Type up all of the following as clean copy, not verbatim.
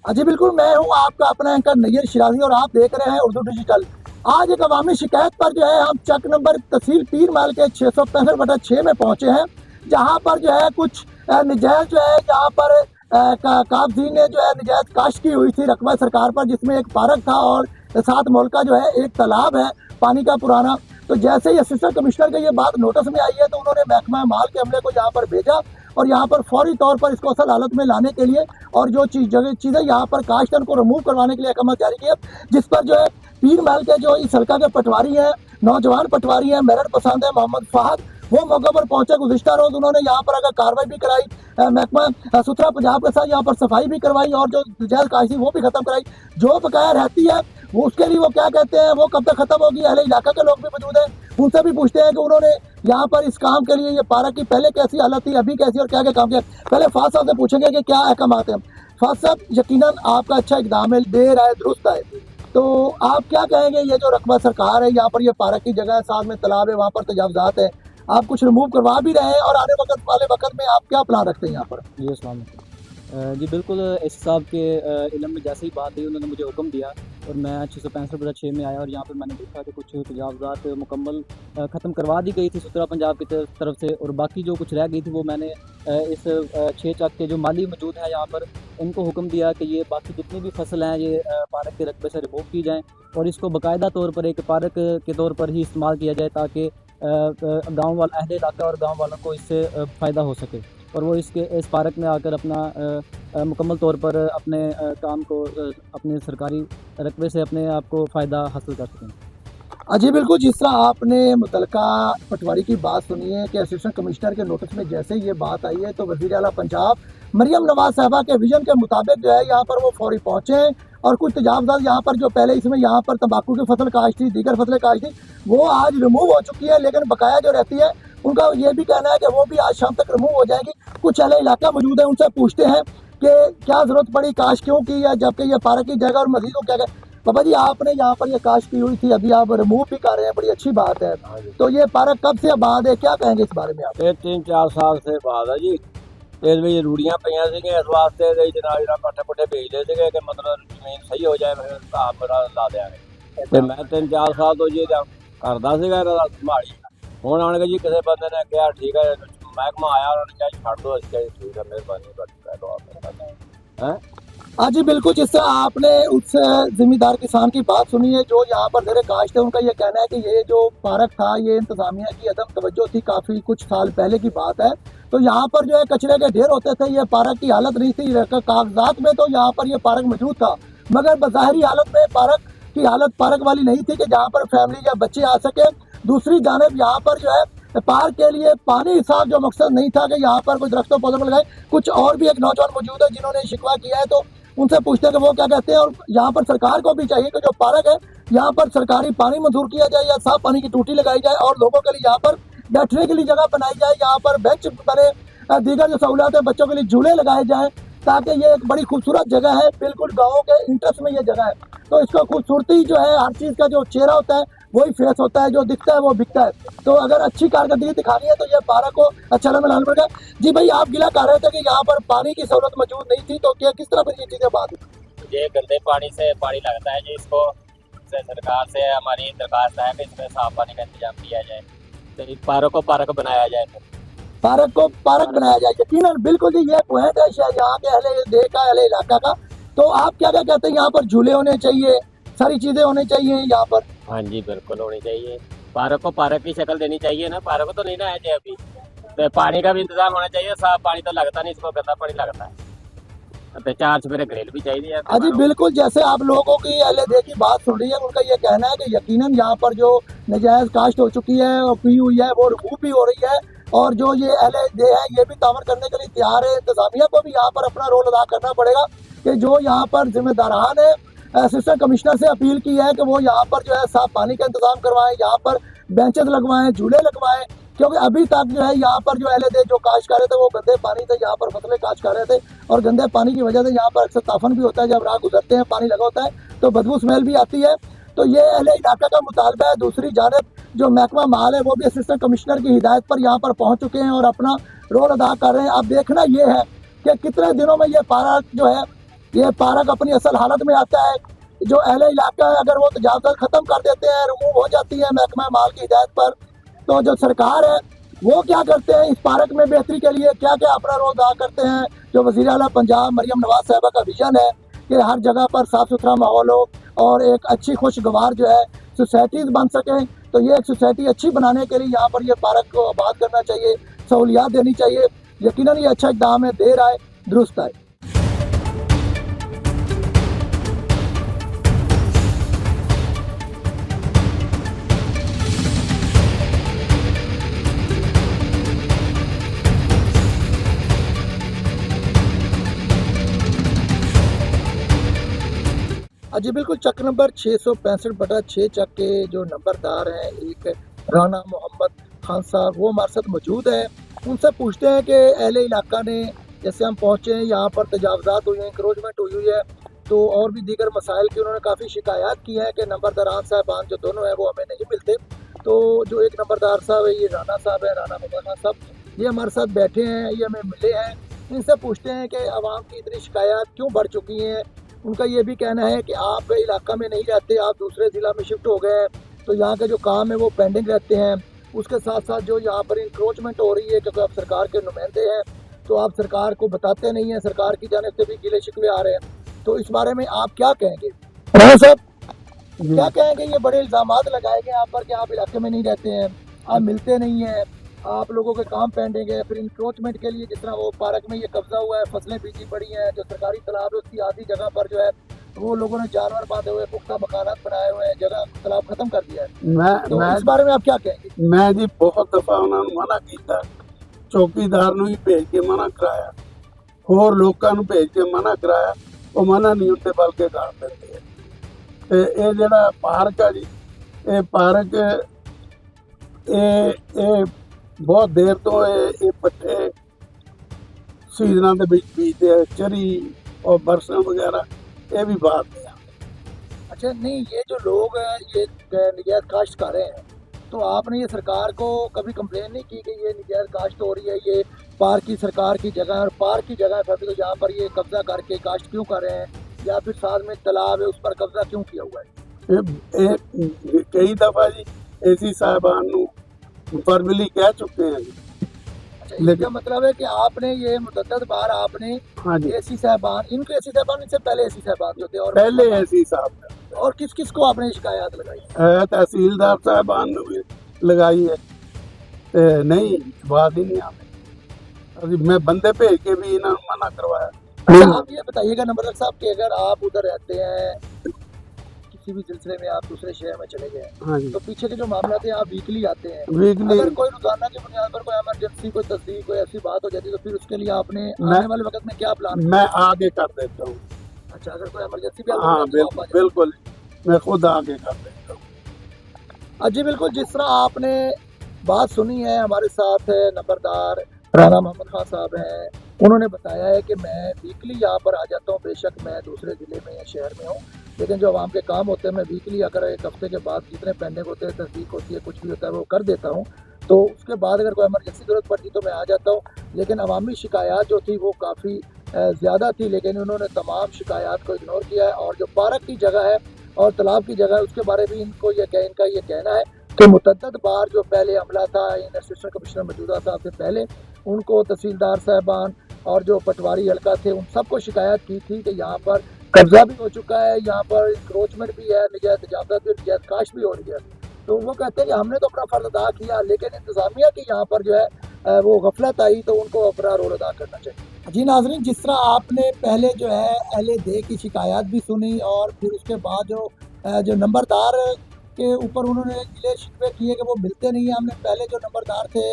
जी बिल्कुल, मैं हूँ आपका अपना एंकर नैयर शिराजी और आप देख रहे हैं उर्दू डिजिटल। आज एक अवामी शिकायत पर जो है हम चक नंबर तहसील पीर माल के 665/6 में पहुंचे हैं, जहां पर जो है कुछ नजायज जो है यहाँ पर काबजी ने जो है नजायज काश्त की हुई थी रकबा सरकार पर, जिसमें एक पार्क था और साथ मुल्का जो है एक तालाब है पानी का पुराना। तो जैसे ही असिस्टेंट कमिश्नर को ये बात नोटिस में आई है तो उन्होंने महकमा माल के अमले को यहाँ पर भेजा और यहाँ पर फौरी तौर पर इसको असल हालत में लाने के लिए और जो चीज़ें यहाँ पर काश्त को रिमूव करवाने के लिए अहकाम जारी किया, जिस पर जो है पीर महल के जो इस हल्का के पटवारी हैं, नौजवान पटवारी हैं, मेरठ पसंद है मोहम्मद फहद, वो मौके पर पहुंचे। गुज़िश्ता रोज उन्होंने यहाँ पर अगर कार्रवाई भी कराई, महकमा सुथरा पंजाब के साथ यहाँ पर सफाई भी करवाई और जो नजायज काश्त थी वो भी खत्म कराई। जो बकाया रहती है वो उसके लिए वो क्या कहते हैं, वो कब तक खत्म होगी। अहले इलाका के लोग भी मौजूद हैं, उनसे भी पूछते हैं कि उन्होंने यहाँ पर इस काम के लिए ये पार्क की पहले कैसी हालत थी, अभी कैसी और क्या क्या काम किया। पहले फाज साहब से पूछेंगे कि क्या अहकाम हैं। फाज साहब, यकीनन आपका अच्छा इकदाम है, देर आए दुरुस्त आए, तो आप क्या कहेंगे, ये जो रकबा सरकार है यहाँ पर, ये पार्क की जगह है, साथ में तालाब है, वहाँ पर तजावजात है, आप कुछ रिमूव करवा भी रहे हैं और आने वाले वक्त में आप क्या प्लान रखते हैं यहाँ पर? जी अस्सलाम वालेकुम। जी बिल्कुल, एस साहब के इल्म में जैसे ही बात हुई उन्होंने मुझे हुक्म दिया और मैं 665/6 में आया और यहाँ पर मैंने देखा कि कुछ तजावज़ात मुकम्मल ख़त्म करवा दी गई थी सुथरा पंजाब की तरफ से, और बाकी जो कुछ रह गई थी वो मैंने इस 6 चक के जो माली मौजूद हैं यहाँ पर, इनको हुक्म दिया कि ये बाकी जितनी भी फसल हैं ये पार्क के रकबे से रिमूव की जाएँ और इसको बाकायदा तौर पर एक पार्क के तौर पर ही इस्तेमाल किया जाए, ताकि गाँव वाला अहले इलाका और गाँव वालों को इससे फ़ायदा हो सके और वो इस पार्क में आकर अपना मुकम्मल तौर पर अपने काम को अपने सरकारी रकबे से अपने आप को फ़ायदा हासिल कर सकें। जी बिल्कुल, जिस तरह आपने मुतलका पटवारी की बात सुनी है कि असिस्टेंट कमिश्नर के नोटिस में जैसे ही ये बात आई है तो वज़ीर आला पंजाब मरियम नवाज साहबा के विजन के मुताबिक जो है यहाँ पर वो फौरी पहुँचे हैं और कुछ तजावज़ात यहाँ पर जो पहले इसमें यहाँ पर तंबाकू की फसल काश्त थी, दीगर फसलें काश्त थी, वो आज रिमूव हो चुकी है, लेकिन बकाया जो रहती है उनका ये भी कहना है कि वो भी आज शाम तक रिमूव हो जाएगी। कुछ अहले इलाका मौजूद है, उनसे पूछते हैं कि क्या ज़रूरत पड़ी काश्त क्यों की है, जबकि ये पार्क की जगह और मजीद को क्या कहें। बाबा जी, आपने यहाँ पर ये काश्त की हुई थी, अभी आप रिमूव भी कर रहे हैं, बड़ी अच्छी बात है, तो ये पार्क कब से आबाद है, क्या कहेंगे इस बारे में आप? 3-4 साल से बाद है जी। ਇਸ ਵਿੱਚ ਰੂੜੀਆਂ ਪਈਆਂ ਸੀਗੀਆਂ, ਇਸ ਵਾਸਤੇ ਦੇ ਜਨਾਬ ਜਿਹੜਾ ਪੱਠੇ ਪੁੱਠੇ ਭੇਜਦੇ ਸੀਗੇ ਕਿ ਮਤਲਬ ਜ਼ਮੀਨ ਸਹੀ ਹੋ ਜਾਏ, ਫਿਰ ਘਾਹ ਮੇਰਾ ਲਾ ਦਿਆਂਗੇ। ਤੇ ਮੈਂ 3-4 ਸਾਲ ਤੋਂ ਜੀ ਇਹਦਾ ਕਰਦਾ ਸੀਗਾ ਇਹਨਾਂ ਦਾ ਸੰਭਾਲੀ। ਹੁਣ ਆਣ ਕੇ ਜੀ ਕਿਸੇ ਬੰਦੇ ਨੇ ਕਿਹਾ ਠੀਕ ਹੈ, ਮਹਿਕਮਾ ਆਇਆ, ਉਹਨਾਂ ਨੇ ਕਿਹਾ ਛੱਡ ਦਿਓ, ਅਸੀਂ ਕਿਹਾ ठीक है, मेहरबानी ਤੁਹਾਡੀ, ਕਹਿ ਦਿਓ आप हैं। हाँ जी बिल्कुल, जिस तरह आपने उस जिम्मेदार किसान की बात सुनी है जो यहाँ पर ज़ेरे काश्त है, उनका ये कहना है कि ये जो पार्क था ये इंतज़ामिया की अदम तवज्जो थी, काफ़ी कुछ साल पहले की बात है। तो यहाँ पर जो है कचरे के ढेर होते थे, ये पार्क की हालत नहीं थी, कागजात में तो यहाँ पर ये पार्क मौजूद था, मगर बज़ाहिरी हालत में पार्क की हालत पार्क वाली नहीं थी कि जहाँ पर फैमिली या बच्चे आ सके। दूसरी जानिब यहाँ पर जो है पार्क के लिए पानी साफ जो मकसद नहीं था कि यहाँ पर कुछ दरख्तों पौधों को लगाए। कुछ और भी एक नौजवान मौजूद है जिन्होंने शिकवा किया है, तो उनसे पूछते हैं कि वो क्या कहते हैं। और यहाँ पर सरकार को भी चाहिए कि जो पार्क है यहाँ पर सरकारी पानी मंजूर किया जाए या साफ पानी की टूटी लगाई जाए और लोगों के लिए यहाँ पर बैठने के लिए जगह बनाई जाए, यहाँ पर बेंच बने, दीगर जो सहूलियात है, बच्चों के लिए झूले लगाए जाएँ, ताकि ये एक बड़ी खूबसूरत जगह है, बिल्कुल गाँव के इंटरेस्ट में ये जगह है। तो इसको खूबसूरती जो है, हर चीज़ का जो चेहरा होता है वही फेस होता है, जो दिखता है वो बिकता है। तो अगर अच्छी कारकर्दगी दिखानी है तो ये पार्क को अच्छा में लाना पड़ेगा। जी भाई, आप गिला कर रहे थे कि यहाँ पर पानी की सहूलत मौजूद नहीं थी, तो क्या किस तरह पर ये चीज़ें बात? ये गंदे पानी से पानी लगता है जी, इसको सरकार से हमारी दरखास्त है कि इसमें साफ पानी का इंतजाम किया जाए, तो इस पार्क को पार्क बनाया जाए, पार्क को पार्क बनाया जाए। यकीनन बिल्कुल जी, ये पॉइंट है यहाँ के अहले देश का, अहले इलाका का। तो आप क्या क्या कहते हैं, यहाँ पर झूले होने चाहिए, सारी चीज़ें होनी चाहिए यहाँ पर? हाँ जी बिल्कुल होनी चाहिए। पार्क को पार्क की शक्ल देनी चाहिए ना, पार्क को तो नहीं ना है जी अभी। तो पानी का भी इंतजाम होना चाहिए, साफ पानी तो लगता नहीं, इसको गंदा पानी लगता है। तो 4 चुफेरे ग्रिल भी चाहिए। हाँ जी बिल्कुल, जैसे आप लोगों की अहले दे की बात सुन रही है, उनका ये कहना है कि यकीनन यहाँ पर जो नजायज़ काश्त हो चुकी है और की हुई है वो रिमूव भी हो रही है, और जो ये अहले दे है ये भी तामर करने के लिए तैयार है। इंतजामिया को भी यहाँ पर अपना रोल अदा करना पड़ेगा कि जो यहाँ पर जिम्मेदारान है, असिस्टेंट कमिश्नर से अपील की है कि वो यहाँ पर जो है साफ पानी का इंतजाम करवाएं, यहाँ पर बेंचेस लगवाएं, झूले लगवाएं, क्योंकि अभी तक जो है यहाँ पर जो अहले दे जो काश्त कर रहे थे वो गंदे पानी से यहाँ पर फसलें काश्त कर रहे थे, और गंदे पानी की वजह से यहाँ पर अक्सर ताफन भी होता है, जब राह गुजरते हैं पानी लगा होता है तो बदबू स्मेल भी आती है। तो ये अहले इलाका का मुतालबा है। दूसरी जानब जो महकमा माल है वो भी असिस्टेंट कमिश्नर की हिदायत पर यहाँ पर पहुँच चुके हैं और अपना रोल अदा कर रहे हैं। अब देखना ये है कि कितने दिनों में ये पार्क जो है ये पार्क अपनी असल हालत में आता है। जो अहले इलाका है अगर वो तजावज़ात ख़त्म कर देते हैं, रिमूव हो जाती है महकमा माल की हिदायत पर, तो जो सरकार है वो क्या करते हैं इस पार्क में बेहतरी के लिए क्या क्या अपना रोल अदा करते हैं। जो वज़ीर आला पंजाब मरियम नवाज साहिबा का विजन है कि हर जगह पर साफ़ सुथरा माहौल हो और एक अच्छी खुशगवार जो है सोसाइटीज़ बन सकें, तो ये एक सोसाइटी अच्छी बनाने के लिए यहाँ पर ये पार्क को आबाद करना चाहिए, सहूलियात देनी चाहिए। यकीनन ये अच्छा इक़दाम है, देर आए दुरुस्त आए। जी बिल्कुल, चक नंबर 665/6 चक के जो नंबरदार हैं एक राना मोहम्मद खान साहब, वो हमारे साथ मौजूद है। उनसे पूछते हैं कि अहले इलाका ने जैसे हम पहुँचे हैं यहाँ पर तजावज़ात हुई हैं, इंक्रोचमेंट हुई हुई है, तो और भी दीगर मसाइल की उन्होंने काफ़ी शिकायत की है कि नंबरदारान साहबान जो दोनों हैं वो हमें नहीं मिलते। तो जो एक नंबरदार साहब है ये राना साहब है, राना मोहम्मद खान साहब, ये हमारे साथ बैठे हैं, ये हमें मिले हैं। इनसे पूछते हैं कि आवाम की इतनी शिकायत क्यों बढ़ चुकी हैं। उनका ये भी कहना है कि आप इलाका में नहीं रहते, आप दूसरे ज़िला में शिफ्ट हो गए हैं, तो यहाँ के जो काम है वो पेंडिंग रहते हैं। उसके साथ साथ जो यहाँ पर इंक्रोचमेंट हो रही है क्योंकि आप सरकार के नुमाइंदे हैं, तो आप सरकार को बताते नहीं हैं, सरकार की जानिब से भी गिले शिकवे आ रहे हैं। तो इस बारे में आप क्या कहेंगे राना साहब, क्या कहेंगे? ये बड़े इल्ज़ामात लगाए गए आप पर कि आप इलाके में नहीं रहते हैं, आप मिलते नहीं हैं, आप लोगों के काम पेंडिंग है। फिर इंक्रोचमेंट के लिए जिस तरह वो पार्क में ये कब्जा हुआ है, फसलें बीजी पड़ी हैं, जो सरकारी तालाब है उसकी आधी जगह पर जो है वो लोगों ने जानवर बांधे हुए, पुख्ता मकानात बनाए हुए हैं, जगह तालाब खत्म कर दिया है। तो इस बारे में आप क्या कहेंगे? मैं जी बहुत दफा उन्होंने मना किया, चौकीदार ਨੂੰ ਹੀ ਭੇਜ ਕੇ ਮਨਾ ਕਰਾਇਆ, ਹੋਰ ਲੋਕਾਂ ਨੂੰ ਭੇਜ ਕੇ ਮਨਾ ਕਰਾਇਆ, ਉਹ ਮਨਾ ਨਹੀਂ ਹੁੰਦੇ ਬਲਕਿ ਕਰ ਦਿੰਦੇ ਆ। ਤੇ ਇਹ ਜਿਹੜਾ ਪਾਰਕ ਆ ਜੀ, ਇਹ ਪਾਰਕ ਇਹ ਬਹੁਤ ਦੇਰ ਤੋਂ ਇਹ ਪੱਠੇ ਸੀਜ਼ਨਾਂ ਦੇ ਵਿੱਚ ਬੀਜਦੇ ਆ, ਚਰੀ और बरसां वगैरह ये भी बात है। अच्छा, नहीं ये जो लोग हैं ये नजायज़ काश्त कर रहे हैं, तो आपने ये सरकार को कभी कंप्लेन नहीं की कि ये नजायज़ काश्त हो रही है, ये पार्क की सरकार की जगह है और पार्क की जगह है, तो यहाँ पर ये कब्जा करके काश्त क्यों कर रहे हैं, या फिर साथ में तालाब है उस पर कब्जा क्यों किया हुआ है? कई दफ़ा जी एसी साहबान फॉर्मली कह चुके हैं जी। इसका मतलब है कि आपने ये मुतअद्दिद बार आपने हाँ जी, एसी साहबान, इनके एसी साहबान, इनसे पहले एसी साहबान जो थे और पहले एसी साहब और किस किस को आपने शिकायत लगाई? तहसीलदार साहबान ने भी लगाई है, नहीं बात ही नहीं आती। अभी मैं बंदे भेज के भी इन्होंने मना करवाया। अच्छा, आप ये बताइएगा नंबरदार साहब कि अगर आप उधर रहते हैं, किसी भी सिलसिले में आप दूसरे शहर में चले गए, हाँ जी, तो पीछे के जो मामला थे आप वीकली आते हैं, वीकली अगर कोई रोजाना की बुनियाद पर कोई इमरजेंसी, कोई तस्दीक, कोई ऐसी बात हो जाती है, तो फिर उसके लिए आपने आने वाले वक्त में क्या प्लान? मैं आगे कर देता हूँ। अच्छा, अगर कोई इमरजेंसी भी हाँ बिल्कुल, मैं खुद आगे कर देता हूँ। जी बिल्कुल, जिस तरह आपने बात सुनी है, हमारे साथ नंबरदार राना मोहम्मद खान साहब हैं, उन्होंने बताया है कि मैं वीकली यहाँ पर आ जाता हूँ, बेशक मैं दूसरे ज़िले में या शहर में हूँ, लेकिन जो आवाम के काम होते हैं मैं वीकली अगर एक हफ्ते के बाद जितने पेंडिंग होते हैं, तस्दीक होती है, कुछ भी होता है वो कर देता हूँ। तो उसके बाद अगर कोई इमरजेंसी ज़रूरत पड़ती तो मैं आ जाता हूँ। लेकिन अवामी शिकायत जो थी वो काफ़ी ज़्यादा थी, लेकिन उन्होंने तमाम शिकायत को इग्नोर किया है। और जो पार्क की जगह है और तालाब की जगह है उसके बारे में इनका ये कहना है कि मुतअद्दिद बार जो पहले अमला था, इन असिस्टेंट कमिश्नर मौजूदा साहब से पहले, उनको तहसीलदार साहबान और जो पटवारी हल्का थे उन सबको शिकायत की थी कि यहाँ पर कब्जा भी हो चुका है, यहाँ पर इंक्रोचमेंट भी है, नजायज़ तजावज़ात भी, नजायज़ काश्त भी हो रही है। तो वो कहते हैं कि हमने तो अपना फ़र्ज़ अदा किया, लेकिन इंतज़ामिया की यहाँ पर जो है वो गफलत आई, तो उनको अपना रोल अदा करना चाहिए। जी नाज़रीन, जिस तरह आपने पहले जो है अहले दे की शिकायत भी सुनी और फिर उसके बाद जो नंबरदार के ऊपर उन्होंने गिले शिकवे किए कि वो मिलते नहीं हैं, हमने पहले जो नंबरदार थे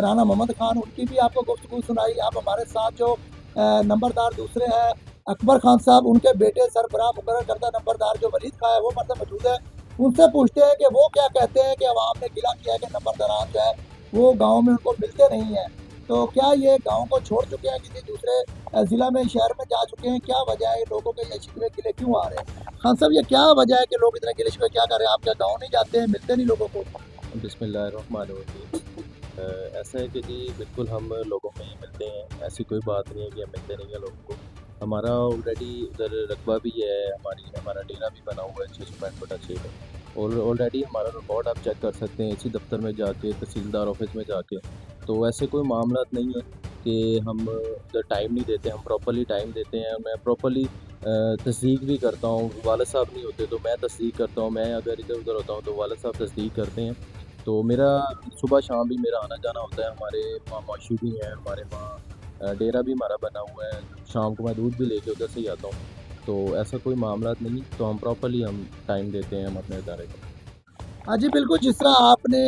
राना मोहम्मद खान, उनकी भी आपको गुफ्तगू सुनाई। आप हमारे साथ जो नंबरदार दूसरे हैं अकबर खान साहब, उनके बेटे सरबराह मुकर्रर करदा नंबरदार जो वलीद खान है वो हमारे मौजूद है। उनसे पूछते हैं कि वो क्या कहते हैं कि अवाम ने गिला किया है कि नंबरदारान जो है वो गाँव में उनको मिलते नहीं हैं, तो क्या ये गाँव को छोड़ चुके हैं, किसी दूसरे ज़िला में, शहर में जा चुके हैं? क्या वजह है लोगों के ये शिकवे गिले क्यों आ रहे हैं? खान साहब, ये क्या वजह है कि लोग इतने गिले शिकवे क्या कर रहे हैं? आप क्या गाँव नहीं जाते हैं, मिलते नहीं लोगों को? बिस्मिल्लाहिर्रहमानिर्रहीम। ऐसा है कि जी बिल्कुल हम लोगों में ही मिलते हैं, ऐसी कोई बात नहीं है कि हम मिलते नहीं हैं लोगों को। हमारा ऑलरेडी उधर रकबा भी है, हमारा डेरा भी बना हुआ है 665/6 में। और ऑलरेडी हमारा रिकॉर्ड आप चेक कर सकते हैं इसी दफ्तर में जाके, तहसीलदार ऑफिस में जाके। तो ऐसे कोई मामला नहीं है कि हम उधर टाइम नहीं देते, हम प्रॉपर्ली टाइम देते हैं। मैं प्रॉपर्ली तस्दीक भी करता हूँ। वालिद साहब नहीं होते तो मैं तस्दीक करता हूँ, मैं अगर इधर उधर होता हूँ तो वालिद साहब तस्दीक करते हैं। तो मेरा सुबह शाम भी मेरा आना जाना होता है। हमारे वहाँ माशू भी हैं, हमारे वहाँ डेरा भी हमारा बना हुआ है। शाम को मैं दूध भी लेके उधर से ही आता हूँ। तो ऐसा कोई मामला नहीं, तो हम प्रॉपर्ली हम टाइम देते हैं हम अपने इदारे को। हाँ जी बिल्कुल, जिस तरह आपने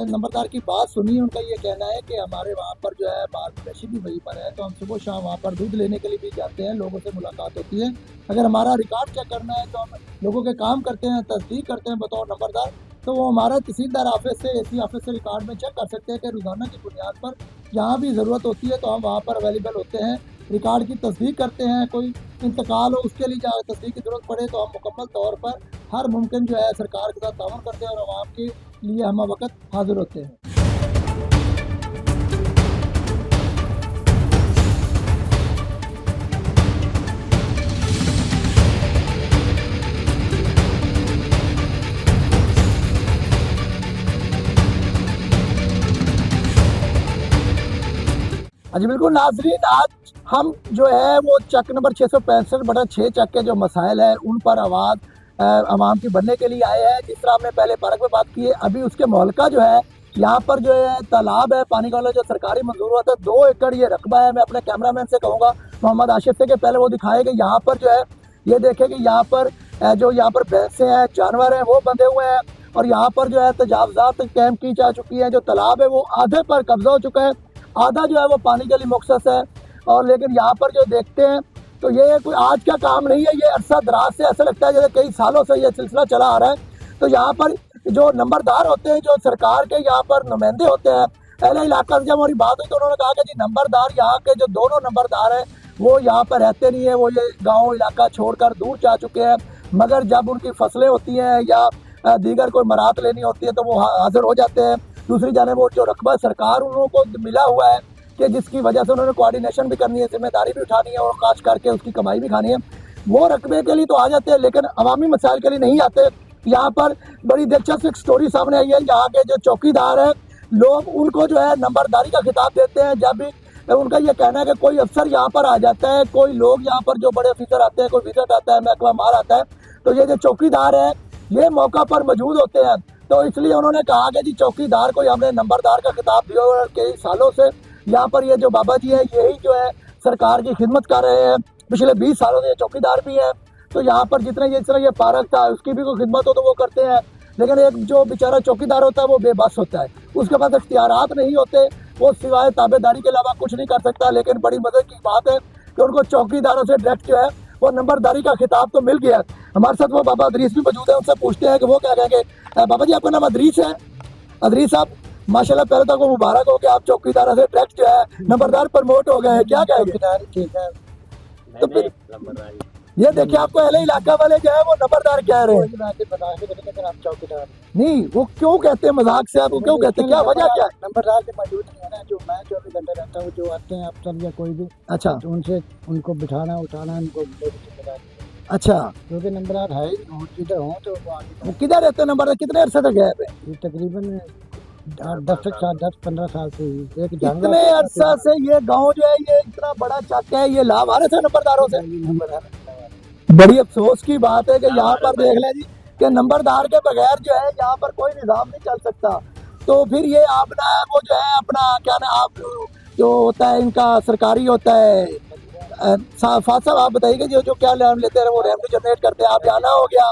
नंबरदार की बात सुनी, उनका ये कहना है कि हमारे वहाँ पर जो है मार्गदर्शी भी वहीं पर है, तो हम सुबह शाम वहाँ पर दूध लेने के लिए भी जाते हैं, लोगों से मुलाकात होती है। अगर हमारा रिकॉर्ड चेक करना है तो हम लोगों के काम करते हैं, तस्दीक करते हैं बतौर नंबरदार, तो वो हमारा तहसीलदार ऑफिस से एसी ऑफिस से रिकॉर्ड में चेक कर सकते हैं कि रोज़ाना की बुनियाद पर जहाँ भी ज़रूरत होती है तो हम वहाँ पर अवेलेबल होते हैं, रिकॉर्ड की तस्दीक करते हैं। कोई इंतकाल हो उसके लिए जहाँ तस्दीक की ज़रूरत पड़े तो हम मुकम्मल तौर पर हर मुमकिन जो है सरकार के साथ ताउन करते हैं और आवाम के लिए हम वक्त हाजिर होते हैं। जी बिल्कुल नाजरीन, आज हम जो है वो चक नंबर 665/6 चक के जो मसाइल है उन पर आवाज़ आवाम की बनने के लिए आए हैं। जिस तरह हमने पहले पार्क में बात की है, अभी उसके मोहल्का जो है यहाँ पर जो है तालाब है, पानी का वाला जो सरकारी मंजूर हुआ था 2 एकड़ ये रकबा है। मैं अपने कैमरामैन से कहूँगा मोहम्मद आशिफ से कि पहले वो दिखाए कि यहाँ पर जो है ये देखें कि यहाँ पर जो यहाँ पर भैंसें हैं, जानवर हैं, वो बंधे हुए हैं और यहाँ पर जो है तजावजात कैम्प की जा चुकी है। जो तालाब है वो आधे पर कब्जा हो चुका है, आधा जो है वो पानी के लिए मुख्तस है। और लेकिन यहाँ पर जो देखते हैं तो ये कोई आज का काम नहीं है, ये अरसा दराज से ऐसा लगता है जैसे कई सालों से ये सिलसिला चला आ रहा है। तो यहाँ पर जो नंबरदार होते हैं, जो सरकार के यहाँ पर नुमाइंदे होते हैं, पहले इलाका से जब हमारी बात हुई तो उन्होंने कहा कि जी नंबरदार यहाँ के जो दोनों नंबरदार हैं वो यहाँ पर रहते नहीं है, वो ये गाँव इलाका छोड़कर दूर जा चुके हैं। मगर जब उनकी फसलें होती हैं या दीगर कोई मराहत लेनी होती है तो वो हाजिर हो जाते हैं। दूसरी जाने वो जो रकबा सरकार उन लोगों को मिला हुआ है कि जिसकी वजह से उन्होंने कोऑर्डिनेशन भी करनी है, जिम्मेदारी भी उठानी है और काश करके उसकी कमाई भी खानी है, वो रकबे के लिए तो आ जाते हैं लेकिन अवामी मसाइल के लिए नहीं आते। यहाँ पर बड़ी दिलचस्प एक स्टोरी सामने आई है। यहाँ के जो चौकीदार हैं, लोग उनको जो है नंबरदारी का खिताब देते हैं। जब भी उनका ये कहना है कि कोई अफसर यहाँ पर आ जाता है, कोई लोग यहाँ पर जो बड़े ऑफिसर आते हैं, कोई विजिट आता है, महकमा मार आता है, तो ये जो चौकीदार है ये मौका पर मौजूद होते हैं। तो इसलिए उन्होंने कहा कि जी चौकीदार को हमने नंबरदार का खिताब दिया और कई सालों से यहाँ पर ये जो बाबा जी है यही जो है सरकार की खिदमत कर रहे हैं। पिछले 20 सालों से चौकीदार भी हैं। तो यहाँ पर जितने ये तरह ये पार्क था उसकी भी कोई खिदमत हो तो वो करते हैं, लेकिन एक जो बेचारा चौकीदार होता है वो बेबस होता है, उसके पास इख्तियारात नहीं होते, वो सिवाय ताबेदारी के अलावा कुछ नहीं कर सकता। लेकिन बड़ी मजे की बात है कि उनको चौकीदारों से डायरेक्ट जो है वो नंबरदारी का खिताब तो मिल गया। हमारे साथ वो बाबा अदरीस भी मौजूद है, उनसे पूछते हैं कि वो क्या कहेंगे। बाबा जी आपका नाम अदरीस है? अदरीस साहब माशाल्लाह पहले तो आपको मुबारक हो कि आप चौकीदार से डायरेक्ट जो है नंबरदार प्रमोट हो गए हैं, क्या कहेंगे? ठीक है, तो फिर ये देखिए आपको अहले इलाका वाले जो है वो नंबरदार कह रहे हैं। आप चौकीदार नहीं, वो क्यों कहते हैं मजाक से? आपको क्यों कहते हैं, क्या वजह क्या है? नंबरदार से मौजूद नहीं है ना, जो मैं 24 घंटे रहता हूँ, जो आते हैं अफसर या कोई भी, अच्छा तो उनसे उनको बिठाना उठाना उनको मेरी जिम्मेदारी है। अच्छा, क्योंकि नंबरदार है ही नहीं, हो जिधर हो तो वो आगे वो किधर रहते हैं नंबरदार? कितने अरसे तक गए पे? ये तकरीबन 10-15 साल से ही एक इतने अरसा से ये गांव जो है ये इतना बड़ा चक है, ये लावारिस है नंबरदारों से। नंबरदार बड़ी अफसोस की बात है कि यहाँ पर देख लें जी कि नंबरदार के बगैर जो है यहाँ पर कोई निज़ाम नहीं चल सकता। तो फिर ये अपना वो जो है अपना क्या ना आप जो होता है इनका सरकारी होता है फाद साहब, आप बताइए जो जो क्या रैम लेते हैं वो रेवेन्यू जनरेट करते हैं, आप जाना हो गया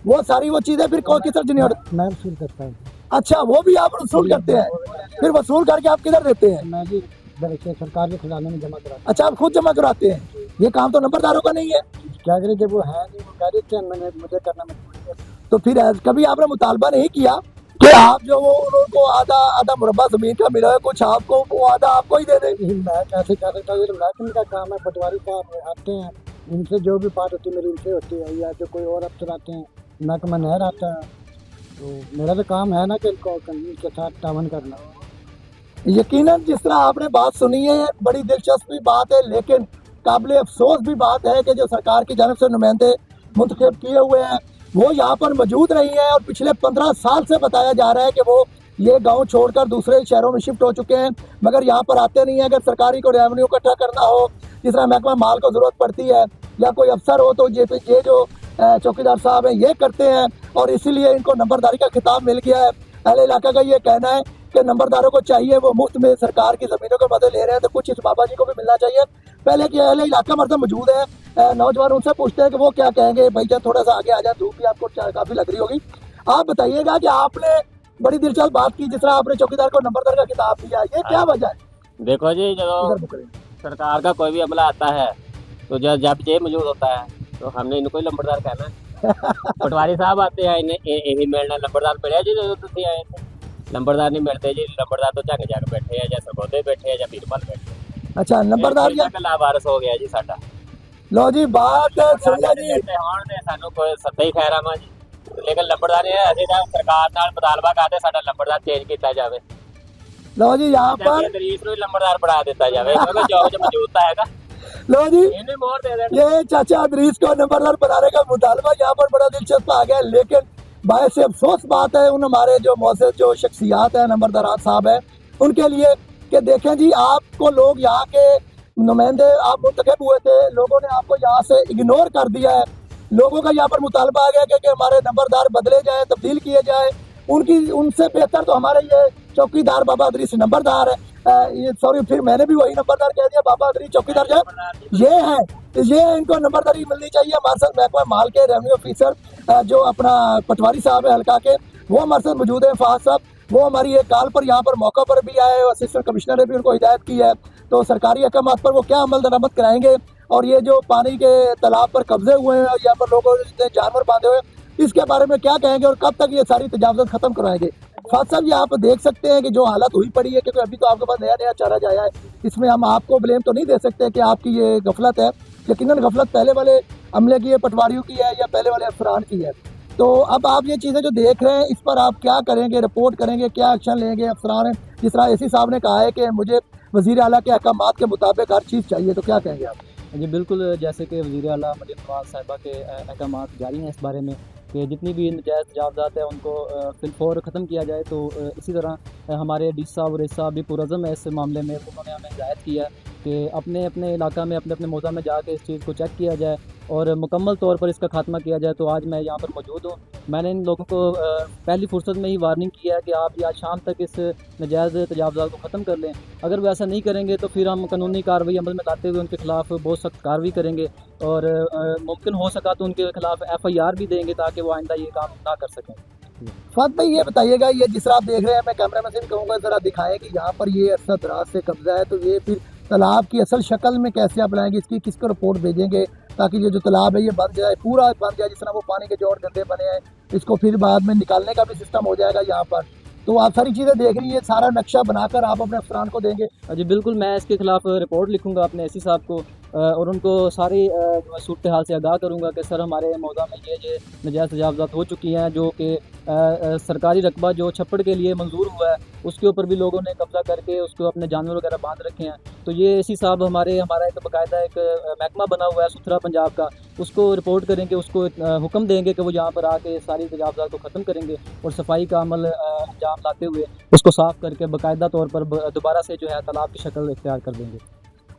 वो सारी वो चीज़ें फिर कोई किस तरह जनरेट? मैं वसूल करता हूँ। अच्छा, वो भी आप वसूल करते हैं, फिर वसूल करके आप किधर देते हैं? मैं जी सरकार के खजाने में जमा करा। अच्छा, आप खुद जमा कराते हैं? ये काम तो नंबरदारों का नहीं है। क्या करें जब वो है नहीं, वो कह देते हैं मैंने मुझे करना मजबूरी है। तो फिर कभी आपने मुतालबा नहीं किया कि आप जो वो उनको आधा आधा मुरब्बा जमीन का मिला है, कुछ आपको वो आधा आपको ही दे दें? मैं कैसे कर सकता हूँ, ये तो महकमे का काम है, पटवारी साहब आते हैं, इनसे जो भी बात होती है मेरी इनसे होती है, या जो कोई और अफसर आते हैं, महकमा नहर आता है, तो मेरा तो काम है ना कि इनको इनके साथ तावन करना। यकीनन जिस तरह आपने बात सुनी है बड़ी दिलचस्पी बात है, लेकिन काबिल अफसोस भी बात है कि जो सरकार की जानब से नुमाइंदे मुंतखब किए हुए हैं वो यहाँ पर मौजूद नहीं है, और पिछले 15 साल से बताया जा रहा है कि वो ये गांव छोड़कर दूसरे शहरों में शिफ्ट हो चुके हैं, मगर यहाँ पर आते नहीं है। अगर सरकारी को रेवेन्यू इकट्ठा करना हो, जिस तरह महकमा माल को ज़रूरत पड़ती है या कोई अफसर हो, तो ये जो चौकीदार साहब हैं ये करते हैं, और इसीलिए इनको नंबरदारी का खिताब मिल गया है। अहले इलाका का ये कहना है कि नंबरदारों को चाहिए, वो मुफ्त में सरकार की ज़मीनों के बदले ले रहे हैं, तो कुछ इस बाबा जी को भी मिलना चाहिए। पहले कि अहले इलाका मर्द मौजूद है, नौजवान उनसे पूछते हैं कि वो क्या कहेंगे। भाई जान थोड़ा सा आगे आ जाए, धूप भी आपको काफ़ी लग रही होगी। आप बताइएगा कि आपने बड़ी दिलचस्प बात की, जिस तरह आपने चौकीदार को नंबरदार का खिताब दिया, ये क्या वजह है? देखो जी, जो सरकार का कोई भी अमला आता है तो जब ये मौजूद होता है तो हमने इनको ही नंबरदार कहना है। पटवारी साहब आते हैं, इन्हें यही मिलना नंबरदार मिले जी, जो तुम आए थे नंबरदार नहीं मिलते जी। नंबरदार तो झंग झंग बैठे हैं, या सरगोदे बैठे हैं, या बीरबल बैठे हैं। अच्छा, नंबरदार या लावारस हो गया जी साडा। लो जी बात समझा जी, सानू कोई सत्ता ही खैरामा जी, लेकिन नंबरदार है ਅਸੀਂ ਤਾਂ ਸਰਕਾਰ ਨਾਲ ਮੁਤਾਲਬਾ ਕਰਦੇ ਸਾਡਾ ਨੰਬਰਦਾਰ ਚੇਂਜ ਕੀਤਾ ਜਾਵੇ। लो जी यहाँ पर ਤਰੀਕ ਨੂੰ ਨੰਬਰਦਾਰ ਬਣਾ ਦਿੱਤਾ ਜਾਵੇ, ਕਿਉਂਕਿ ਜੋਬ 'ਚ ਮੌਜੂਦ ਤਾਂ ਹੈਗਾ। लो जी ਇਹਨੇ ਮੋਹਰ ਦੇ ਦੇਣ। ये चाचा अदरीस को नंबरदार बनाने का मुतालबा यहाँ पर बड़ा दिलचस्प आ गया, लेकिन बायस अफसोस बात है उन हमारे जो मौजूद जो शख्सियात हैं, नंबरदार साहब हैं, उनके लिए कि देखें जी, आपको लोग यहाँ के नुमाइंदे आप मुंतखब हुए थे, लोगों ने आपको यहाँ से इग्नोर कर दिया है। लोगों का यहाँ पर मुतालबा आ गया कि हमारे नंबरदार बदले जाए, तब्दील किए जाए। उनसे बेहतर तो हमारे ये चौकीदार बाबा अदरीस नंबरदार है। ये सॉरी, फिर मैंने भी वही नंबरदार कह दिया, बाबा अदरीस चौकीदार जो ये है, ये इनको नंबरदारी मिलनी चाहिए। हमारे साथ महकमा माल के रेवेन्यू ऑफिसर जो अपना पटवारी साहब है हल्का के, वो हमारे साथ मौजूद है, फहाद साहब, वो हमारी एक कॉल पर यहाँ पर मौका पर भी आए, असिस्टेंट कमिश्नर ने भी उनको हिदायत की है। तो सरकारी अहकाम पर वो क्या अमल दरामद कराएंगे, और ये जो पानी के तालाब पर कब्जे हुए हैं और यहाँ पर लोगों ने जानवर बांधे हुए हैं, इसके बारे में क्या कहेंगे और कब तक ये सारी तजावज़त खत्म करवाएंगे। फाद साहब, ये आप देख सकते हैं कि जो हालत हुई पड़ी है, क्योंकि अभी तो आपके पास नया नया चारा जाया है, इसमें हम आपको ब्लेम तो नहीं दे सकते कि आपकी ये गफलत है। यकीनन गफलत पहले वाले अमले की है, पटवारियों की है, या पहले वाले अफसरान की है। तो अब आप ये चीज़ें जो देख रहे हैं, इस पर आप क्या करेंगे, रिपोर्ट करेंगे, क्या एक्शन लेंगे? अफसरान है, जिस तरह एसी साहब ने कहा है कि मुझे वज़ीर आला के अहकामात के मुताबिक हर चीज़ चाहिए, तो क्या कहेंगे आप? जी बिल्कुल, जैसे कि वज़ीर आला मरियम नवाज़ साहिबा के अहकामात जारी हैं इस बारे में कि जितनी भी नजायज़ तजावज़ात है उनको फिलफौर ख़त्म किया जाए। तो इसी तरह हमारे डी साहब और एस साहब भी पुरज़म है इस मामले में। उन्होंने हमें हिदायत किया कि अपने अपने इलाका में, अपने अपने मौज़ा में जाके इस चीज़ को चेक किया जाए और मुकम्मल तौर पर इसका खात्मा किया जाए। तो आज मैं यहाँ पर मौजूद हूँ। मैंने इन लोगों को पहली फुर्सत में ही वार्निंग किया है कि आप आज शाम तक इस नजायज़ तजावज़ात को ख़त्म कर लें। अगर वो ऐसा नहीं करेंगे तो फिर हम कानूनी कार्रवाई अमल में लाते हुए उनके ख़िलाफ़ बहुत सख्त कार्रवाई करेंगे, और मुमकिन हो सका तो उनके ख़िलाफ़ FIR भी देंगे ताकि वो आइंदा ये काम ना कर सकें। फाद भाई, ये बताइएगा, ये जिस तरह आप देख रहे हैं, मैं कैमरा में से भी कहूँगा ज़रा दिखाएं कि यहाँ पर ये अरसा दराज से कब्जा है, तो ये फिर तालाब की असल शक्ल में कैसे आप लाएंगे, इसकी किसको रिपोर्ट भेजेंगे ताकि ये जो तालाब है ये बन जाए, पूरा बन जाए, जिस तरह वो पानी के जोड़ गंदे बने हैं, इसको फिर बाद में निकालने का भी सिस्टम हो जाएगा यहाँ पर। तो आप सारी चीज़ें देख रही है, सारा नक्शा बनाकर आप अपने अफसरान को देंगे? जी बिल्कुल, मैं इसके खिलाफ रिपोर्ट लिखूंगा अपने एसी साहब को, और उनको सारी सूरत हाल से आगाह करूंगा कि सर हमारे मौज़ा में ये नजायज़ तजावज़ात हो चुकी हैं, जो कि सरकारी रकबा जो छप्पड़ के लिए मंजूर हुआ है उसके ऊपर भी लोगों ने कब्ज़ा करके उसको अपने जानवर वगैरह बांध रखे हैं। तो ये एसी साहब हमारा एक बाकायदा एक महकमा बना हुआ है सुथरा पंजाब का, उसको रिपोर्ट करेंगे, उसको हुक्म देंगे कि वो यहाँ पर आके सारी तजावज़ात को ख़त्म करेंगे और सफाई का अमल अंजाम लाते हुए उसको साफ़ करके बाकायदा तौर पर दोबारा से जो है तालाब की शक्ल इख्तियार कर देंगे।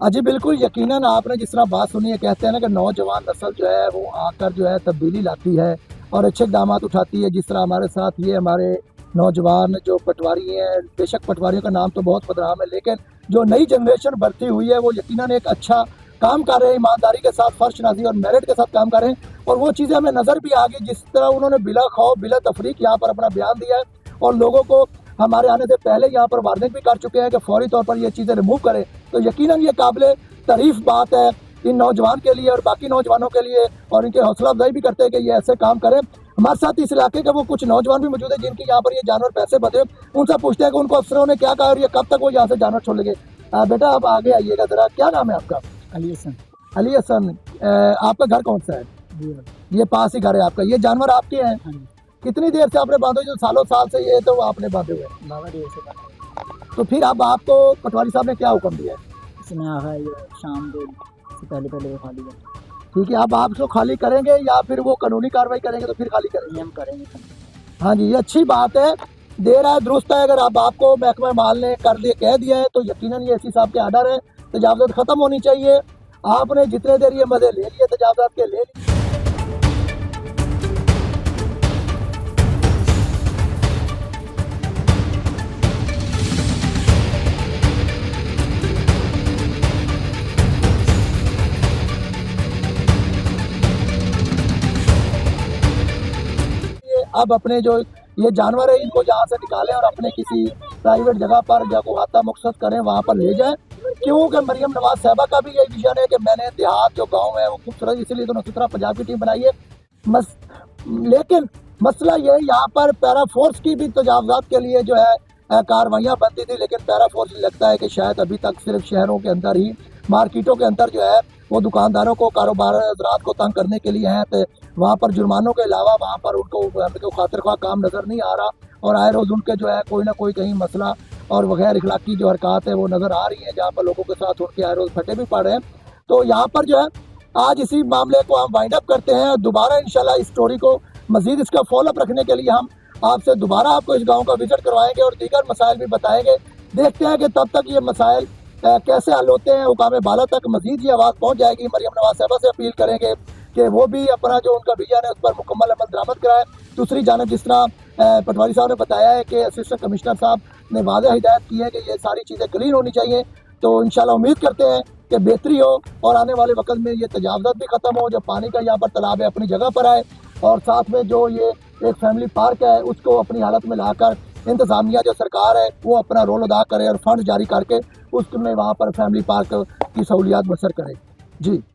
जी बिल्कुल, यकीनन आपने जिस तरह बात सुनी है, कहते हैं ना कि नौजवान नस्ल जो है वो आकर जो है तब्दीली लाती है और अच्छे इक़दाम उठाती है। जिस तरह हमारे साथ ये हमारे नौजवान जो पटवारी हैं, बेशक पटवारियों का नाम तो बहुत बदनाम है, लेकिन जो नई जनरेशन बढ़ती हुई है वो यकीनन एक अच्छा काम कर रहे हैं, ईमानदारी के साथ, फर्शनाजी और मेरिट के साथ काम कर रहे हैं। और वो चीज़ें हमें नज़र भी आ गई, जिस तरह उन्होंने बिला खौफ बिला तफरीक यहाँ पर अपना बयान दिया है, और लोगों को हमारे आने से पहले यहाँ पर वार्निंग भी कर चुके हैं कि फौरी तौर पर ये चीज़ें रिमूव करें। तो यकीनन ये काबिल तारीफ बात है इन नौजवान के लिए और बाकी नौजवानों के लिए, और इनके हौसला अफजाई भी करते हैं कि ये ऐसे काम करें। हमारे साथ इस इलाके के वो कुछ नौजवान भी मौजूद है जिनके यहाँ पर ये जानवर पैसे बचे, उनसे पूछते हैं कि उनको अफसरों ने क्या कहा और ये कब तक वो यहाँ से जानवर छोड़ेंगे। बेटा आप आगे आइएगा ज़रा, क्या नाम है आपका? अली हसन। अली हसन, आपका घर कौन सा है? ये पास ही घर है आपका। ये जानवर आपके हैं? कितनी देर से आपने बांधे? जो सालों साल से ये तो आपने बांधे हुए। तो फिर अब आपको पटवारी साहब ने क्या हुक्म दिया है? इसने आया शाम को इससे पहले पहले वो खाली करते ठीक है, अब आप इसको खाली करेंगे या फिर वो कानूनी कार्रवाई करेंगे तो फिर खाली करेंगे? हैं। हम करेंगे। हाँ जी, ये अच्छी बात है, दे रहा है दुरुस्त है। अगर अब आपको महकमा माल ने कर दिया कह दिया है तो यकीनन ये एसी साहब के आर्डर है, तजावजात खत्म होनी चाहिए। आपने जितने देर ये मजे ले लिए तजावजात के ले लिए। अब अपने जो ये जानवर है इनको यहाँ से निकालें और अपने किसी प्राइवेट जगह पर या को हाथा मुख्तस करें, वहाँ पर ले जाएं। क्योंकि मरियम नवाज साहबा का भी यही विजन है कि मैंने देहात जो गांव है वो खूबसूरत, इसलिए तो नसुतरा पंजाब की टीम बनाई है। लेकिन मसला ये है यहाँ पर पैरा फोर्स की भी तजावजात के लिए जो है कार्रवाइयाँ बनती थी, लेकिन पैरा फोर्स लगता है कि शायद अभी तक सिर्फ शहरों के अंदर ही, मार्केटों के अंदर जो है वो दुकानदारों को, कारोबार हजरात को तंग करने के लिए हैं। तो वहाँ पर जुर्मानों के अलावा वहाँ पर उनको खातिर ख्वाह काम नज़र नहीं आ रहा, और आए रोज़ उनके जो है कोई ना कोई कहीं मसला और वगैर इखलाकी जो हरकत है वो नज़र आ रही है, जहाँ पर लोगों के साथ उनके आए रोज़ फटे भी पड़ रहे हैं। तो यहाँ पर जो है आज इसी मामले को हम वाइंड अप करते हैं। दोबारा इंशाल्लाह इस स्टोरी को मज़ीद इसका फॉलोअप रखने के लिए हम आपसे दोबारा आपको इस गाँव का विजिट करवाएंगे और दीगर मसाइल भी बताएंगे। देखते हैं कि तब तक ये मसाइल कैसे हल होते हैं। हुकाम बाला तक मजीद ये आवाज़ पहुँच जाएगी। मरियम नवाज साहबा से अपील करेंगे कि वो भी अपना जो उनका विजन है उस पर मुकम्मल अमल दरामद कराए। दूसरी जानब जिस तरह पटवारी साहब ने बताया है कि असिस्टेंट कमिश्नर साहब ने वाज़ेह हिदायत की है कि ये सारी चीज़ें क्लीन होनी चाहिए, तो इंशाल्लाह उम्मीद करते हैं कि बेहतरी हो और आने वाले वक्त में ये तजावजात भी ख़त्म हो, जो पानी का यहाँ पर तालाब है अपनी जगह पर आए, और साथ में जो ये एक फैमिली पार्क है उसको अपनी हालत में लाकर इंतज़ामिया जो सरकार है वो अपना रोल अदा करे और फंड जारी करके उसमें वहाँ पर फैमिली पार्क की सहूलियात बसर करे। जी।